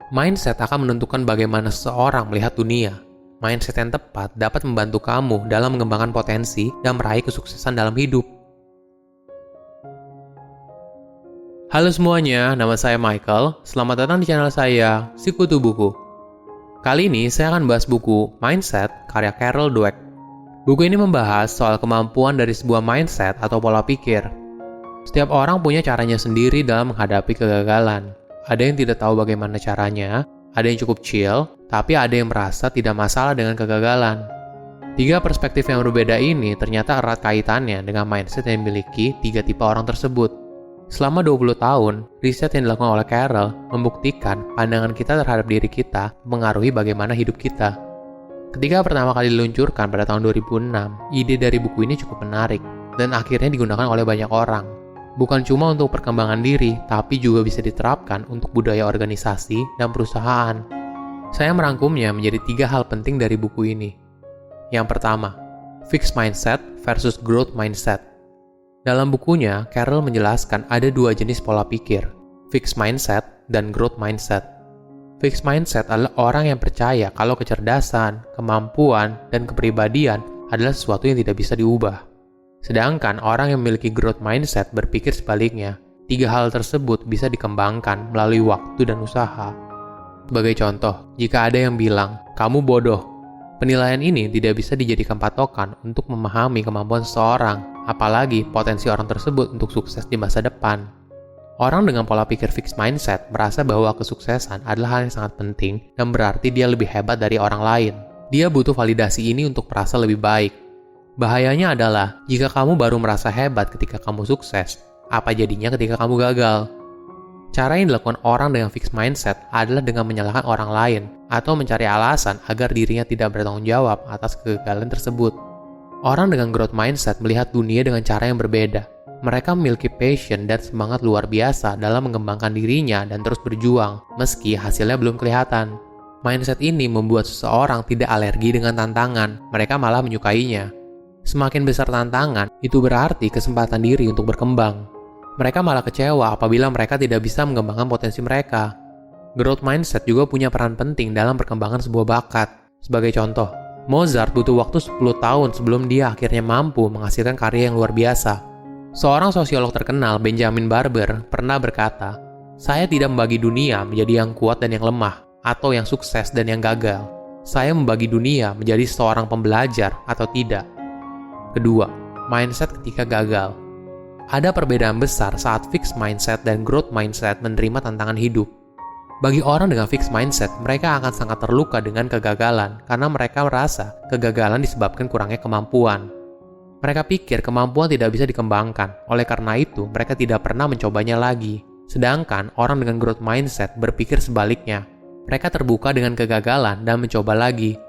Mindset akan menentukan bagaimana seseorang melihat dunia. Mindset yang tepat dapat membantu kamu dalam mengembangkan potensi dan meraih kesuksesan dalam hidup. Halo semuanya, nama saya Michael. Selamat datang di channel saya, Sikutu Buku. Kali ini saya akan bahas buku Mindset karya Carol Dweck. Buku ini membahas soal kemampuan dari sebuah mindset atau pola pikir. Setiap orang punya caranya sendiri dalam menghadapi kegagalan. Ada yang tidak tahu bagaimana caranya, ada yang cukup chill, tapi ada yang merasa tidak masalah dengan kegagalan. Tiga perspektif yang berbeda ini ternyata erat kaitannya dengan mindset yang dimiliki tiga tipe orang tersebut. Selama 20 tahun, riset yang dilakukan oleh Carol membuktikan pandangan kita terhadap diri kita mengaruhi bagaimana hidup kita. Ketika pertama kali diluncurkan pada tahun 2006, ide dari buku ini cukup menarik dan akhirnya digunakan oleh banyak orang. Bukan cuma untuk perkembangan diri, tapi juga bisa diterapkan untuk budaya organisasi dan perusahaan. Saya merangkumnya menjadi 3 hal penting dari buku ini. Yang pertama, fixed mindset versus growth mindset. Dalam bukunya, Carol menjelaskan ada 2 jenis pola pikir, fixed mindset dan growth mindset. Fixed mindset adalah orang yang percaya kalau kecerdasan, kemampuan, dan kepribadian adalah sesuatu yang tidak bisa diubah. Sedangkan orang yang memiliki growth mindset berpikir sebaliknya. 3 hal tersebut bisa dikembangkan melalui waktu dan usaha. Sebagai contoh, jika ada yang bilang, kamu bodoh, penilaian ini tidak bisa dijadikan patokan untuk memahami kemampuan seseorang, apalagi potensi orang tersebut untuk sukses di masa depan. Orang dengan pola pikir fixed mindset merasa bahwa kesuksesan adalah hal yang sangat penting dan berarti dia lebih hebat dari orang lain. Dia butuh validasi ini untuk merasa lebih baik. Bahayanya adalah, jika kamu baru merasa hebat ketika kamu sukses, apa jadinya ketika kamu gagal? Cara yang dilakukan orang dengan fixed mindset adalah dengan menyalahkan orang lain atau mencari alasan agar dirinya tidak bertanggung jawab atas kegagalan tersebut. Orang dengan growth mindset melihat dunia dengan cara yang berbeda. Mereka memiliki passion dan semangat luar biasa dalam mengembangkan dirinya dan terus berjuang, meski hasilnya belum kelihatan. Mindset ini membuat seseorang tidak alergi dengan tantangan, mereka malah menyukainya. Semakin besar tantangan, itu berarti kesempatan diri untuk berkembang. Mereka malah kecewa apabila mereka tidak bisa mengembangkan potensi mereka. Growth mindset juga punya peran penting dalam perkembangan sebuah bakat. Sebagai contoh, Mozart butuh waktu 10 tahun sebelum dia akhirnya mampu menghasilkan karya yang luar biasa. Seorang sosiolog terkenal, Benjamin Barber, pernah berkata, "Saya tidak membagi dunia menjadi yang kuat dan yang lemah, atau yang sukses dan yang gagal. Saya membagi dunia menjadi seorang pembelajar atau tidak." Kedua, mindset ketika gagal. Ada perbedaan besar saat fixed mindset dan growth mindset menerima tantangan hidup. Bagi orang dengan fixed mindset, mereka akan sangat terluka dengan kegagalan karena mereka merasa kegagalan disebabkan kurangnya kemampuan. Mereka pikir kemampuan tidak bisa dikembangkan, oleh karena itu mereka tidak pernah mencobanya lagi. Sedangkan orang dengan growth mindset berpikir sebaliknya. Mereka terbuka dengan kegagalan dan mencoba lagi.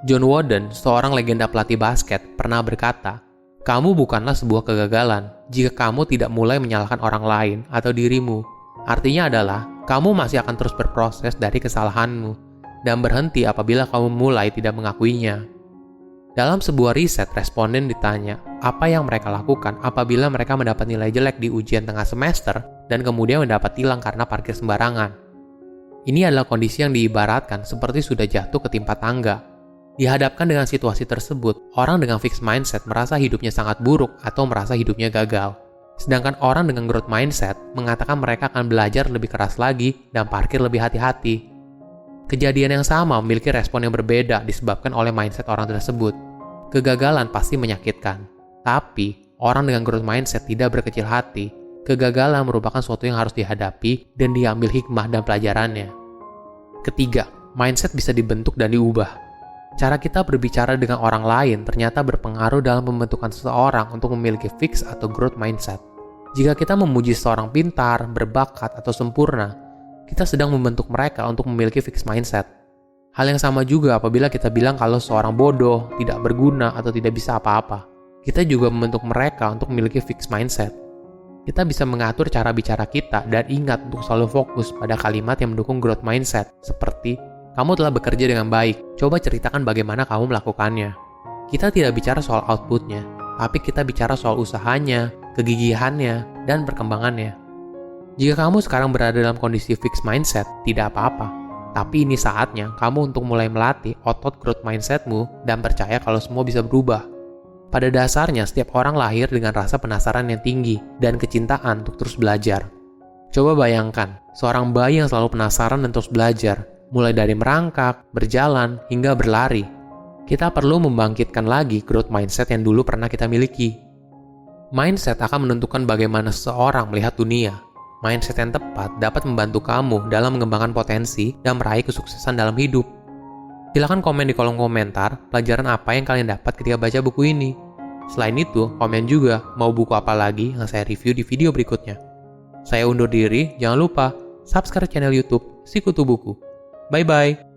John Wooden, seorang legenda pelatih basket, pernah berkata, "Kamu bukanlah sebuah kegagalan jika kamu tidak mulai menyalahkan orang lain atau dirimu. Artinya adalah, kamu masih akan terus berproses dari kesalahanmu dan berhenti apabila kamu mulai tidak mengakuinya." Dalam sebuah riset, responden ditanya apa yang mereka lakukan apabila mereka mendapat nilai jelek di ujian tengah semester dan kemudian mendapat tilang karena parkir sembarangan. Ini adalah kondisi yang diibaratkan seperti sudah jatuh ketimpa tangga. Dihadapkan dengan situasi tersebut, orang dengan fixed mindset merasa hidupnya sangat buruk atau merasa hidupnya gagal. Sedangkan orang dengan growth mindset mengatakan mereka akan belajar lebih keras lagi dan parkir lebih hati-hati. Kejadian yang sama memiliki respon yang berbeda disebabkan oleh mindset orang tersebut. Kegagalan pasti menyakitkan, tapi orang dengan growth mindset tidak berkecil hati. Kegagalan merupakan sesuatu yang harus dihadapi dan diambil hikmah dan pelajarannya. Ketiga, mindset bisa dibentuk dan diubah. Cara kita berbicara dengan orang lain ternyata berpengaruh dalam pembentukan seseorang untuk memiliki fixed atau growth mindset. Jika kita memuji seorang pintar, berbakat, atau sempurna, kita sedang membentuk mereka untuk memiliki fixed mindset. Hal yang sama juga apabila kita bilang kalau seorang bodoh, tidak berguna, atau tidak bisa apa-apa. Kita juga membentuk mereka untuk memiliki fixed mindset. Kita bisa mengatur cara bicara kita dan ingat untuk selalu fokus pada kalimat yang mendukung growth mindset, seperti, "Kamu telah bekerja dengan baik, coba ceritakan bagaimana kamu melakukannya." Kita tidak bicara soal outputnya, tapi kita bicara soal usahanya, kegigihannya, dan perkembangannya. Jika kamu sekarang berada dalam kondisi fixed mindset, tidak apa-apa. Tapi ini saatnya kamu untuk mulai melatih otot growth mindset-mu dan percaya kalau semua bisa berubah. Pada dasarnya, setiap orang lahir dengan rasa penasaran yang tinggi dan kecintaan untuk terus belajar. Coba bayangkan, seorang bayi yang selalu penasaran dan terus belajar, mulai dari merangkak, berjalan, hingga berlari. Kita perlu membangkitkan lagi growth mindset yang dulu pernah kita miliki. Mindset akan menentukan bagaimana seseorang melihat dunia. Mindset yang tepat dapat membantu kamu dalam mengembangkan potensi dan meraih kesuksesan dalam hidup. Silahkan komen di kolom komentar pelajaran apa yang kalian dapat ketika baca buku ini. Selain itu, komen juga mau buku apa lagi yang saya review di video berikutnya. Saya undur diri, jangan lupa subscribe channel YouTube Sikutu Buku. Bye-bye!